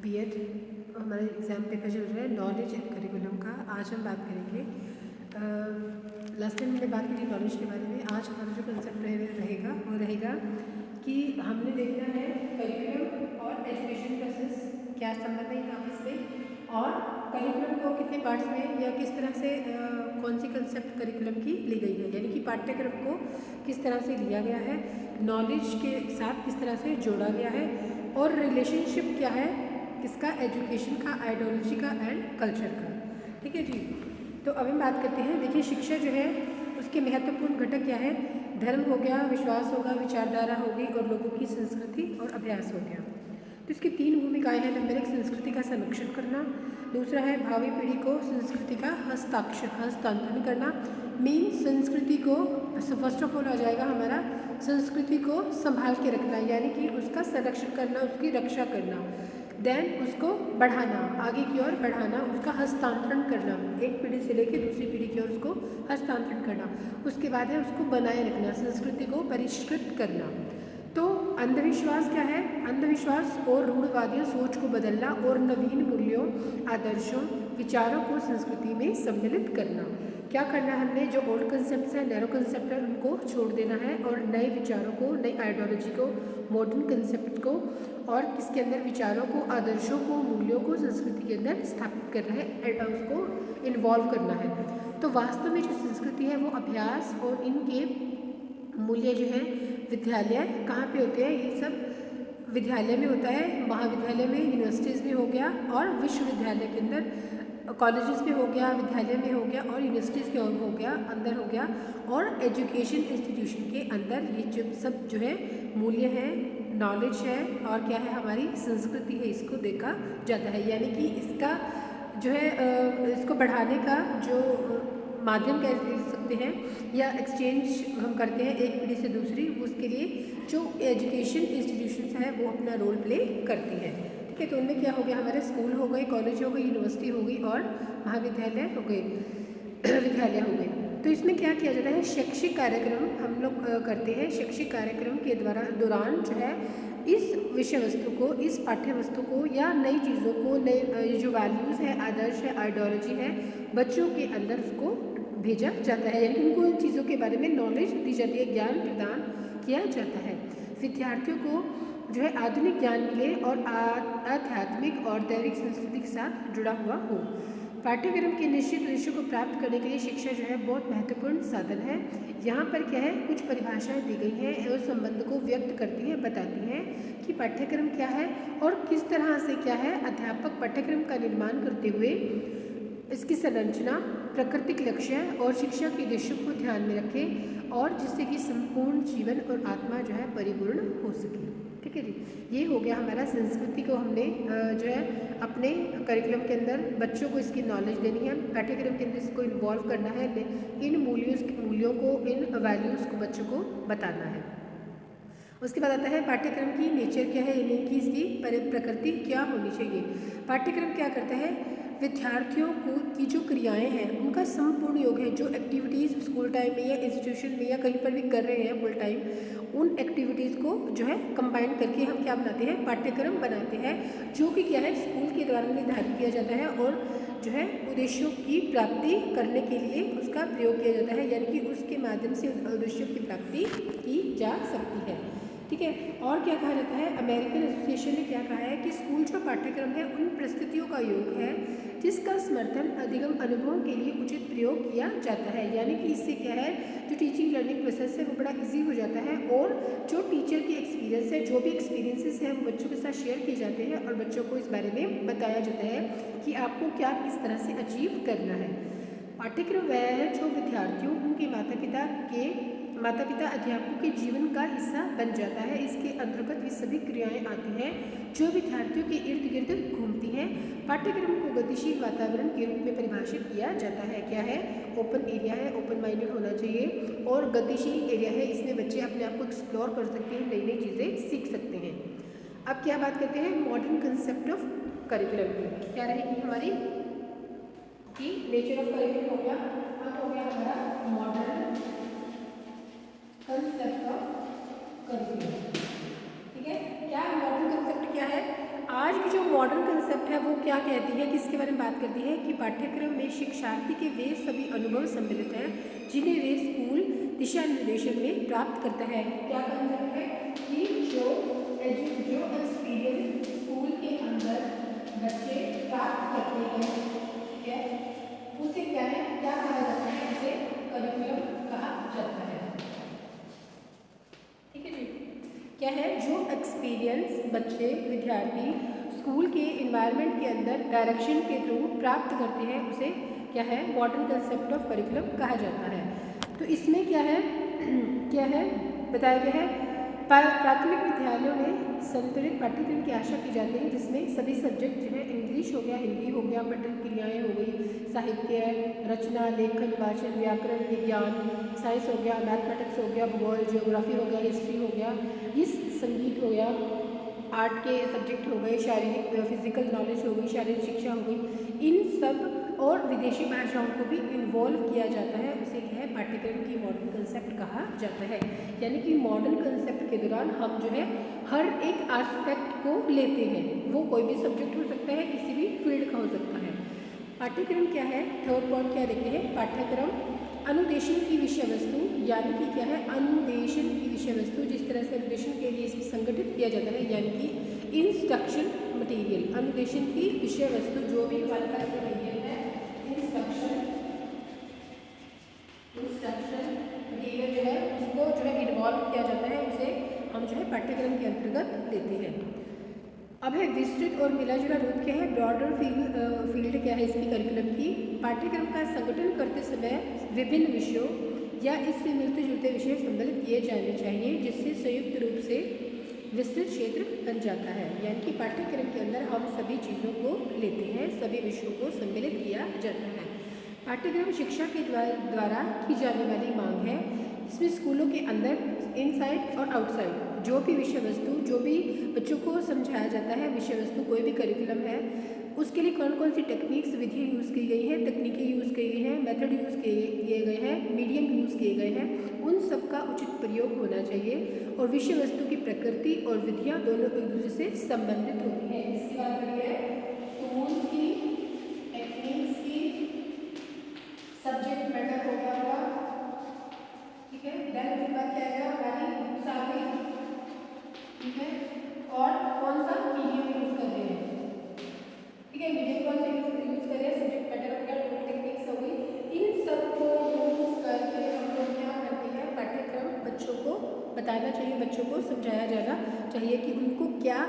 BEd हमारा exam paper चल रहा है नॉलेज एंड करिकुलम का। आज हम बात करेंगे, लास्ट टाइम हमने बात की थी नॉलेज के बारे में। आज हमारा जो कंसेप्ट रहेगा वो रहेगा कि हमने देखना है करिकुलम और एजुकेशन प्रोसेस क्या संबंध है आपस में, और करिकुलम को कितने पार्ट्स में या किस तरह से कौन सी कंसेप्ट करिकुलम की ली गई है, यानी कि पाठ्यक्रम को किस तरह से लिया गया है, नॉलेज के साथ किस तरह से जोड़ा गया है, और रिलेशनशिप क्या है किसका, एजुकेशन का, आइडियोलॉजी का एंड कल्चर का। ठीक है जी। तो अब हम बात करते हैं। देखिए, शिक्षा जो है उसके महत्वपूर्ण घटक क्या है। धर्म हो गया, विश्वास होगा, विचारधारा होगी, और लोगों की संस्कृति और अभ्यास हो गया। तो इसकी 3 भूमिकाएं हैं। नंबर 1 संस्कृति का संरक्षण करना, दूसरा है भावी पीढ़ी को संस्कृति का हस्तांतरण करना। मेन संस्कृति को फर्स्ट ऑफ ऑल आ जाएगा हमारा संस्कृति को संभाल के रखना, यानी कि उसका संरक्षण करना, उसकी रक्षा करना। देन उसको बढ़ाना, आगे की ओर बढ़ाना, उसका हस्तांतरण करना, एक पीढ़ी से लेकर दूसरी पीढ़ी की ओर उसको हस्तांतरण करना। उसके बाद है उसको बनाए रखना, संस्कृति को परिष्कृत करना। तो अंधविश्वास क्या है, अंधविश्वास और रूढ़वादी सोच को बदलना और नवीन मूल्यों, आदर्शों, विचारों को संस्कृति में सम्मिलित करना। क्या करना है हमने, जो ओल्ड कंसेप्ट है, नैरो कंसेप्ट है, उनको छोड़ देना है और नए विचारों को, नई आइडियोलॉजी को, मॉडर्न कंसेप्ट को और इसके अंदर विचारों को, आदर्शों को, मूल्यों को संस्कृति के अंदर स्थापित करना है, उसको इन्वॉल्व करना है। तो वास्तव में जो संस्कृति है वो अभ्यास और इनके मूल्य जो है विद्यालय कहाँ पे होते हैं, ये सब विद्यालय में होता है, महाविद्यालय में, यूनिवर्सिटीज़ में हो गया, और विश्वविद्यालय के अंदर, कॉलेजेस में हो गया, विद्यालय में हो गया, और यूनिवर्सिटीज़ के हो गया, अंदर हो गया, और एजुकेशन इंस्टीट्यूशन के अंदर ये जो सब जो है मूल्य है, नॉलेज है, और क्या है हमारी संस्कृति है, इसको देखा जाता है। यानी कि इसका जो है इसको बढ़ाने का जो माध्यम कह सकते हैं, या एक्सचेंज हम करते हैं एक पीढ़ी से दूसरी, उसके लिए जो एजुकेशन इंस्टीट्यूशंस हैं वो अपना रोल प्ले करती हैं। ठीक है। तो उनमें क्या हो गया, हमारे स्कूल हो गए, कॉलेज हो गई, यूनिवर्सिटी हो गई, और महाविद्यालय हो गए, विद्यालय हो गए। तो इसमें क्या किया जाता है, शैक्षिक कार्यक्रम हम लोग करते हैं। शैक्षिक कार्यक्रम के दौरान जो है इस विषय वस्तु को, इस पाठ्य वस्तु को या नई चीज़ों को, नए जो वैल्यूज़ है, आदर्श है, आइडियोलॉजी है, बच्चों के अंदर उसको भेजा जाता है, यानी उनको इन चीज़ों के बारे में नॉलेज दी जाती है, ज्ञान प्रदान किया जाता है। विद्यार्थियों को जो है आधुनिक ज्ञान मिले और आध्यात्मिक और दैविक संस्कृति के साथ जुड़ा हुआ हो। पाठ्यक्रम के निश्चित उद्देश्यों को प्राप्त करने के लिए शिक्षा जो है बहुत महत्वपूर्ण साधन है। यहाँ पर क्या है, कुछ परिभाषाएं दी गई हैं और संबंध को व्यक्त करती हैं, बताती हैं कि पाठ्यक्रम क्या है और किस तरह से क्या है अध्यापक पाठ्यक्रम का निर्माण करते हुए इसकी संरचना, प्राकृतिक लक्ष्य और शिक्षा के उद्देश्यों को ध्यान में रखें, और जिससे कि संपूर्ण जीवन और आत्मा जो है परिपूर्ण हो सके। ठीक है जी। ये हो गया हमारा संस्कृति को हमने जो है अपने करिकुलम के अंदर बच्चों को इसकी नॉलेज देनी है, पाठ्यक्रम के अंदर इसको इन्वॉल्व करना है, इन मूल्यों को, इन वैल्यूज़ को बच्चों को बताना है। उसके बाद आता है पाठ्यक्रम की नेचर क्या है, यानी कि इसकी प्रकृति क्या होनी चाहिए। पाठ्यक्रम क्या करता है, विद्यार्थियों की जो क्रियाएं हैं उनका संपूर्ण योग है। जो एक्टिविटीज़ स्कूल टाइम में या इंस्टीट्यूशन में या कहीं पर भी कर रहे हैं फुल टाइम, उन एक्टिविटीज़ को जो है कंबाइन करके हम क्या बनाते हैं, पाठ्यक्रम बनाते हैं, जो कि क्या है स्कूल के द्वारा निर्धारित किया जाता है और जो है उद्देश्यों की प्राप्ति करने के लिए उसका प्रयोग किया जाता है, यानी कि उसके माध्यम से उद्देश्यों की प्राप्ति की जा सकती है। ठीक है। और क्या कहा जाता है, अमेरिकन एसोसिएशन ने क्या कहा है कि स्कूल जो पाठ्यक्रम है उन परिस्थितियों का योग है जिसका समर्थन अधिगम अनुभवों के लिए उचित प्रयोग किया जाता है। यानी कि इससे क्या है, जो टीचिंग लर्निंग प्रोसेस है वो बड़ा इजी हो जाता है, और जो टीचर के एक्सपीरियंस है, जो भी एक्सपीरियंसेस हैं वो बच्चों के साथ शेयर किए जाते हैं, और बच्चों को इस बारे में बताया जाता है कि आपको क्या किस तरह से अचीव करना है। पाठ्यक्रम वह है जो विद्यार्थियों, उनके माता पिता अध्यापकों के जीवन का हिस्सा बन जाता है। इसके अंतर्गत वे सभी क्रियाएं आती हैं जो विद्यार्थियों के इर्द गिर्द घूमती हैं। पाठ्यक्रम को गतिशील वातावरण के रूप में परिभाषित किया जाता है। क्या है, ओपन एरिया है, ओपन माइंडेड होना चाहिए, और गतिशील एरिया है, इसमें बच्चे अपने आप को एक्सप्लोर कर सकते हैं, नई नई चीज़ें सीख सकते हैं। अब क्या बात करते हैं, मॉडर्न कंसेप्ट ऑफ करिकुलम की क्या रहेगी हमारी, कि नेचर ऑफ करिकुलम हो गया। अब हो गया हमारा मॉडर्न कंसेप्ट ऑफ करिकुलम। ठीक है। क्या मॉडर्न कंसेप्ट क्या है, आज की जो मॉडर्न कंसेप्ट है वो क्या कहती है, किसके बारे में बात करती है कि पाठ्यक्रम में शिक्षार्थी के वे सभी अनुभव सम्मिलित हैं जिन्हें वे स्कूल दिशा निर्देशन में प्राप्त करता है। क्या कंसेप्ट है कि जो एक्सपीरियंस स्कूल के अंदर बच्चे प्राप्त करते हैं, ठीक है, उसे क्या है, क्या कहा जाता है, उसे करिकुलम कहा जाता है। ठीक है जी, क्या है, जो एक्सपीरियंस बच्चे विद्यार्थी स्कूल के इन्वायरमेंट के अंदर डायरेक्शन के थ्रू प्राप्त करते हैं उसे क्या है, मॉडर्न कंसेप्ट ऑफ करिकुलम कहा जाता है। तो इसमें क्या है क्या है बताया गया है, प्राथमिक विद्यालयों में संतुलित पाठ्यक्रम की आशा की जाती है जिसमें सभी सब्जेक्ट जो है, इंग्लिश हो गया, हिंदी हो गया, पठन क्रियाएं हो गई, साहित्य, रचना, लेखन, वाचन, व्याकरण, विज्ञान, साइंस हो गया, मैथमेटिक्स हो गया, भूगोल, जियोग्राफी हो गया, हिस्ट्री हो गया, इस संगीत हो गया, आर्ट के सब्जेक्ट हो गए, शारीरिक फिजिकल नॉलेज हो गई, शारीरिक शिक्षा हो गई, इन सब और विदेशी भाषाओं को भी इन्वॉल्व किया जाता है, उसे क्या है, पाठ्यक्रम की मॉडर्न कंसेप्ट कहा जाता है। यानी कि मॉडर्न कंसेप्ट के दौरान हम जो है हर एक एस्पेक्ट को लेते हैं, वो कोई भी सब्जेक्ट हो सकता है, किसी भी फील्ड का हो सकता है। पाठ्यक्रम क्या है, थर्ड पॉइंट क्या देखते हैं, पाठ्यक्रम अनुदेशन की विषय वस्तु, यानी कि क्या है, अनुदेशन की विषय वस्तु, जिस तरह से अनुदेशन के लिए इसे संगठित किया जाता है, यानी कि इंस्ट्रक्शन मटेरियल, अनुदेशन की विषय वस्तु जो भी हमारे पास मटेरियल है, इंस्ट्रक्शन मटेरियल जो है उसको जो है इन्वॉल्व किया जाता है, उसे हम जो है पाठ्यक्रम के अंतर्गत लेते हैं। अब है विस्तृत और मिला जुला रूप क्या है, ब्रॉडर फील्ड क्या है इसकी करिकुलम की, पाठ्यक्रम का संगठन करते समय विभिन्न विषयों या इससे मिलते जुलते विषय सम्मिलित किए जाने चाहिए जिससे संयुक्त रूप से विस्तृत क्षेत्र बन जाता है। यानी कि पाठ्यक्रम के अंदर हम सभी चीज़ों को लेते हैं, सभी विषयों को सम्मिलित किया जाता है। पाठ्यक्रम शिक्षा के द्वारा की जाने वाली मांग है, इसमें स्कूलों के अंदर इनसाइड और आउटसाइड जो भी विषय वस्तु, जो भी बच्चों को समझाया जाता है, विषय वस्तु कोई भी करिकुलम है, उसके लिए कौन कौन सी टेक्निक्स, विधियाँ यूज़ की गई हैं, तकनीकें यूज़ की गई हैं, मेथड यूज़ किए गए हैं, मीडियम यूज़ किए गए हैं, उन सब का उचित प्रयोग होना चाहिए और विषय वस्तु की प्रकृति और विधियाँ दोनों एक दूसरे से संबंधित होती हैं। इसकी बात करिए टूल्स की, टेक्निक्स की, सब्जेक्ट मैटर हो गया होगा, ठीक है, देन उसके बाद क्या है हमारी बुक्स आ गई, ठीक है, और कौन सा मीडियम यूज़ कर रहे हैं, ठीक है, मीडियम कौन सा यूज़ कर रहे हैं, सब्जेक्ट मैटर हो गया, टूल टेक्निक्स हो गई, इन सब को यूज़ करके हम लोग क्या करते हैं, पाठ्यक्रम बच्चों को बताना चाहिए, बच्चों को समझाया जाना चाहिए कि उनको क्या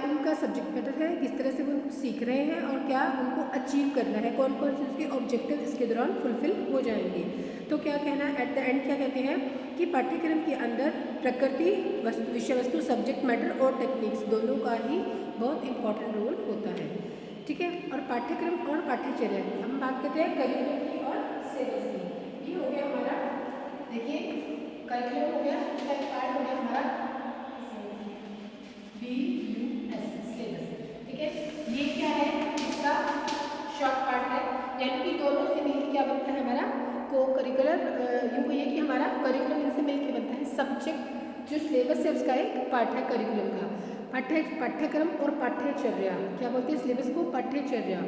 उनका सब्जेक्ट मैटर है, किस तरह से वो उनको सीख रहे हैं और क्या उनको अचीव करना है, कौन कौन से उसके ऑब्जेक्टिव इसके दौरान फुलफिल हो जाएंगे। तो क्या कहना है एट द एंड, क्या कहते हैं कि पाठ्यक्रम के अंदर प्रकृति, विषय वस्तु, सब्जेक्ट मैटर और टेक्निक्स दोनों का ही बहुत इंपॉर्टेंट रोल होता है, ठीक है। और पाठ्यक्रम और पाठ्यचर्या हम बात करते हैं करिकुलम की और सिलेबस की। ये हो गया हमारा, देखिए करिकुलम हो गया, इसका एक पार्ट हो गया हमारा BUS सिलेबस, ठीक है। ये क्या है, इसका शॉर्ट पार्ट है, यानी कि दोनों से मिलकर क्या बनता है हमारा को करिकुलर, यूँ ये कि हमारा करिकुलम इनसे मिलकर बनता है, सब्जेक्ट जो सिलेबस है उसका एक पार्ट है करिकुलम का। पाठ्यक्रम और पाठ्यचर्या क्या बोलते हैं सिलेबस को, पाठ्यचर्या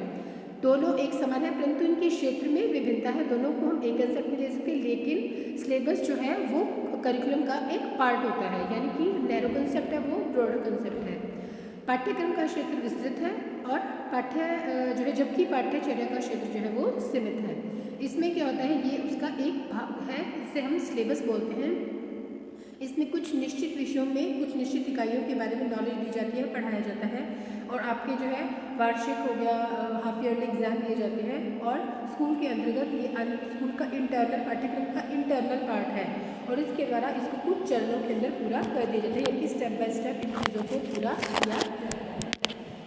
दोनों एक समान है परंतु इनके क्षेत्र में विभिन्नता है, दोनों को हम एक कंसेप्ट में ले सकते हैं, लेकिन सिलेबस जो है वो करिकुलम का एक पार्ट होता है, यानी कि नैरो कंसेप्ट है वो ब्रॉडर कंसेप्ट है। पाठ्यक्रम का क्षेत्र विस्तृत है और जो है जबकि पाठ्यचर्या का क्षेत्र जो है वो सीमित है। इसमें क्या होता है, ये उसका एक भाग है, इसे हम सिलेबस बोलते हैं। इसमें कुछ निश्चित विषयों में कुछ निश्चित इकाइयों के बारे में नॉलेज दी जाती है, पढ़ाया जाता है और आपके जो है वार्षिक हो गया, हाफ ईयरली एग्जाम दिए जाते हैं और स्कूल के अंतर्गत ये स्कूल का इंटरनल पाठ्यक्रम का इंटरनल पार्ट है और इसके द्वारा इसको कुछ चरणों के अंदर पूरा कर दिया जाता है, यानी स्टेप बाय स्टेप इन चीज़ों को पूरा किया जाता है,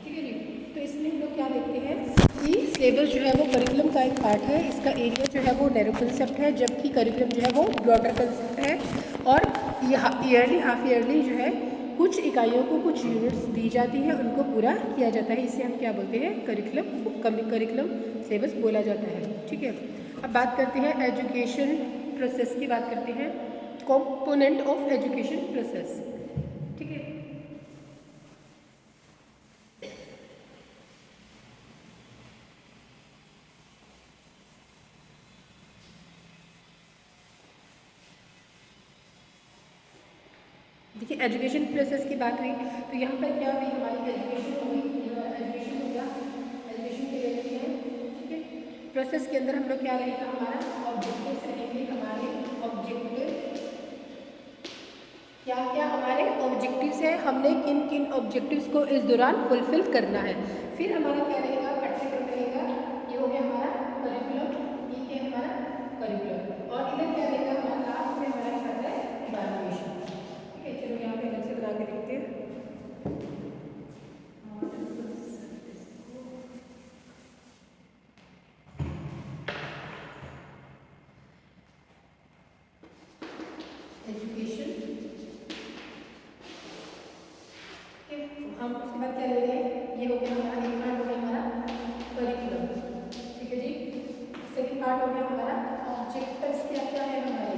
ठीक है जी। तो इसमें हम लोग क्या देखते हैं कि सिलेबस जो है वो करिकुलम का एक पार्ट है, इसका एरिया जो है वो नैरो कंसेप्ट है, जबकि करिकुलम जो है वो ब्रॉडर कंसेप्ट है और ईयरली हाफ ईयरली जो है कुछ इकाइयों को कुछ यूनिट्स दी जाती है, उनको पूरा किया जाता है, इसे हम क्या बोलते हैं करिकुलम सिलेबस बोला जाता है, ठीक है। अब बात करते हैं एजुकेशन प्रोसेस की, बात करते हैं कंपोनेंट ऑफ एजुकेशन प्रोसेस, ठीक है। देखिए एजुकेशन प्रोसेस की बात हुई तो यहाँ पर क्या हुई, हमारी एजुकेशन हो गई, एजुकेशन हो गया, एजुकेशन के लिए लिखते हैं, ठीक है। प्रोसेस के अंदर हम लोग क्या रहेगा, हमारा ऑब्जेक्टिव्स रहेंगे, हमारे ऑब्जेक्टिव क्या क्या हमारे ऑब्जेक्टिव्स हैं, हमने किन किन ऑब्जेक्टिव्स को इस दौरान फुलफिल करना है। फिर हमारा क्या रहेगा, पाठ्यक्रम रहेगा, ये हो गया हमारा करिकुलम, ये है हमारा करिकुलम, और इधर क्या रहेगा हमारा लास्ट में हमारा आता है इवैल्यूएशन, ठीक है। चलो यहाँ पे अलग से बना के देखते हैं। एजुकेशन, हम उसके बाद क्या ले रहे हैं, ये हो गया हमारा एक पार्ट हो गया हमारा करिकुलम, ठीक है जी। सेकंड पार्ट हो गया हमारा ऑब्जेक्टिव्स, क्या क्या है हमारे,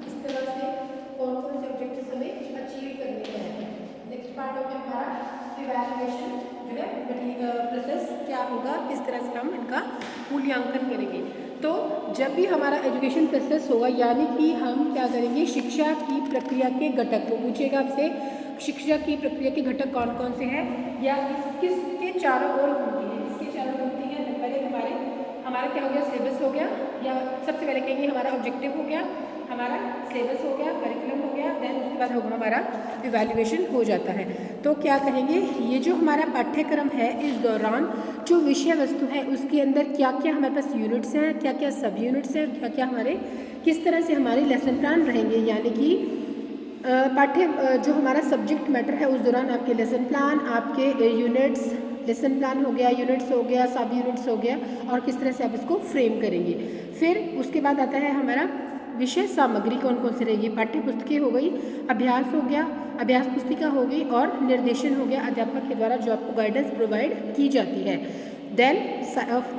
इस तरह से कौन कौन से ऑब्जेक्टिव्स हमें अचीव करने हैं। नेक्स्ट पार्ट हो गया हमारा इवैल्यूएशन, जो है प्रोसेस क्या होगा, किस तरह से हम इनका मूल्यांकन करेंगे। तो जब भी हमारा एजुकेशन प्रोसेस होगा, यानी कि हम क्या करेंगे, शिक्षा की प्रक्रिया के घटक, वो पूछेगा आपसे शिक्षा की प्रक्रिया के घटक कौन कौन से हैं, या किसके चारों ओर घूमती है, इसके चारों घूमती है। पहले हमारा क्या हो गया, सिलेबस हो गया, या सबसे पहले कहेंगे हमारा ऑब्जेक्टिव हो गया, हमारा सिलेबस हो गया, करिकुलम हो गया, देन उसके बाद होगा हमारा इवैल्यूएशन हो जाता है। तो क्या कहेंगे, ये जो हमारा पाठ्यक्रम है, इस दौरान जो विषय वस्तु है उसके अंदर क्या क्या हमारे पास यूनिट्स हैं, क्या क्या सब यूनिट्स हैं, क्या क्या हमारे किस तरह से हमारे लेसन प्लान रहेंगे, यानी कि जो हमारा सब्जेक्ट मैटर है उस दौरान आपके लेसन प्लान, आपके यूनिट्स, लेसन प्लान हो गया, यूनिट्स हो गया, सब यूनिट्स हो गया, और किस तरह से आप इसको फ्रेम करेंगे। फिर उसके बाद आता है हमारा विषय सामग्री कौन कौन सी रहेगी, पाठ्य पुस्तकें हो गई, अभ्यास हो गया, अभ्यास पुस्तिका हो गई, और निर्देशन हो गया अध्यापक के द्वारा जो आपको गाइडेंस प्रोवाइड की जाती है। देन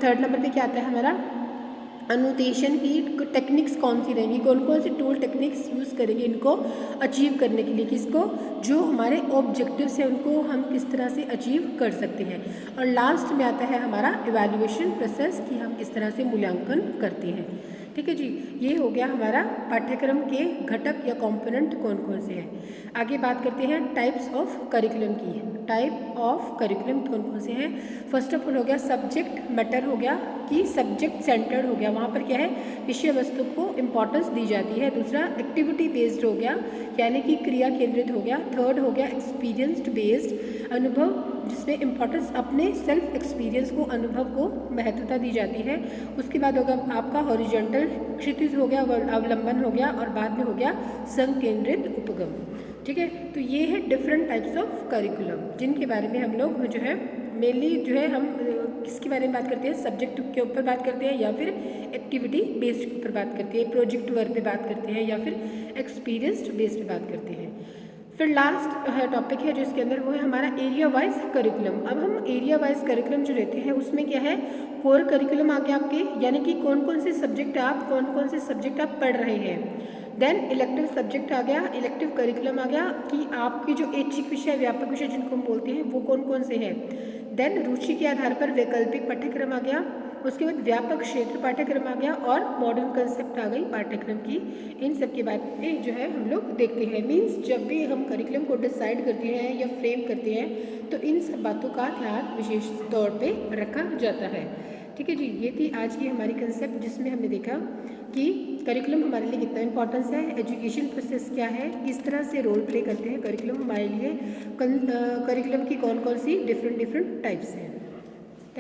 थर्ड नंबर पे क्या आता है हमारा अनुदेशन की टेक्निक्स कौन सी रहेंगी, कौन कौन सी टूल टेक्निक्स यूज़ करेंगे इनको अचीव करने के लिए, किसको जो हमारे ऑब्जेक्टिव्स हैं उनको हम किस तरह से अचीव कर सकते हैं। और लास्ट में आता है हमारा इवैल्यूएशन प्रोसेस कि हम किस तरह से मूल्यांकन करते हैं, ठीक है जी। ये हो गया हमारा पाठ्यक्रम के घटक या कंपोनेंट कौन कौन से हैं। आगे बात करते हैं टाइप्स ऑफ करिकुलम की। टाइप ऑफ करिकुलम कौन कौन से हैं। फर्स्ट ऑफ ऑल हो गया सब्जेक्ट मैटर, हो गया कि सब्जेक्ट सेंटर्ड हो गया, वहाँ पर क्या है विषय वस्तु को इम्पोर्टेंस दी जाती है। दूसरा एक्टिविटी बेस्ड हो गया, यानी कि क्रिया केंद्रित हो गया। थर्ड हो गया एक्सपीरियंस्ड बेस्ड, अनुभव जिसमें इम्पोर्टेंस अपने सेल्फ एक्सपीरियंस को, अनुभव को महत्वता दी जाती है। उसके बाद होगा आपका हॉरिजॉन्टल, क्षितिज हो गया, अवलंबन हो गया, और बाद में हो गया संकेंद्रित उपगम, ठीक है। तो ये है डिफरेंट टाइप्स ऑफ करिकुलम जिनके बारे में हम लोग जो है मेनली जो है हम किसके बारे में बात करते हैं, सब्जेक्ट के ऊपर बात करते हैं, या फिर एक्टिविटी बेस्ड के ऊपर बात करते हैं, प्रोजेक्ट वर्क पे बात करते हैं, या फिर एक्सपीरियंस्ड बेस्ड पे बात करते हैं। फिर लास्ट टॉपिक है जो इसके अंदर वो है हमारा एरिया वाइज करिकुलम। अब हम एरिया वाइज करिकुलम जो रहते हैं उसमें क्या है कोर करिकुलम आ गया आपके, यानी कि कौन कौन से सब्जेक्ट आप पढ़ रहे हैं। देन इलेक्टिव सब्जेक्ट आ गया, इलेक्टिव करिकुलम आ गया कि आपके जो ऐच्छिक विषय, व्यापक विषय जिनको हम बोलते हैं वो कौन कौन से हैं। देन रुचि के आधार पर वैकल्पिक पाठ्यक्रम आ गया, उसके बाद व्यापक क्षेत्र पाठ्यक्रम आ गया, और मॉडर्न कंसेप्ट आ गई पाठ्यक्रम की। इन सब के बारे में जो है हम लोग देखते हैं। मीन्स जब भी हम करिकुलम को डिसाइड करते हैं या फ्रेम करते हैं तो इन सब बातों का ध्यान विशेष तौर पे रखा जाता है, ठीक है जी। ये थी आज की हमारी कंसेप्ट जिसमें हमने देखा कि करिकुलम हमारे लिए कितना इंपॉर्टेंस है, एजुकेशन प्रोसेस क्या है, किस तरह से रोल प्ले करते हैं करिकुलम हमारे लिए, करिकुलम की कौन कौन सी डिफरेंट टाइप्स हैं।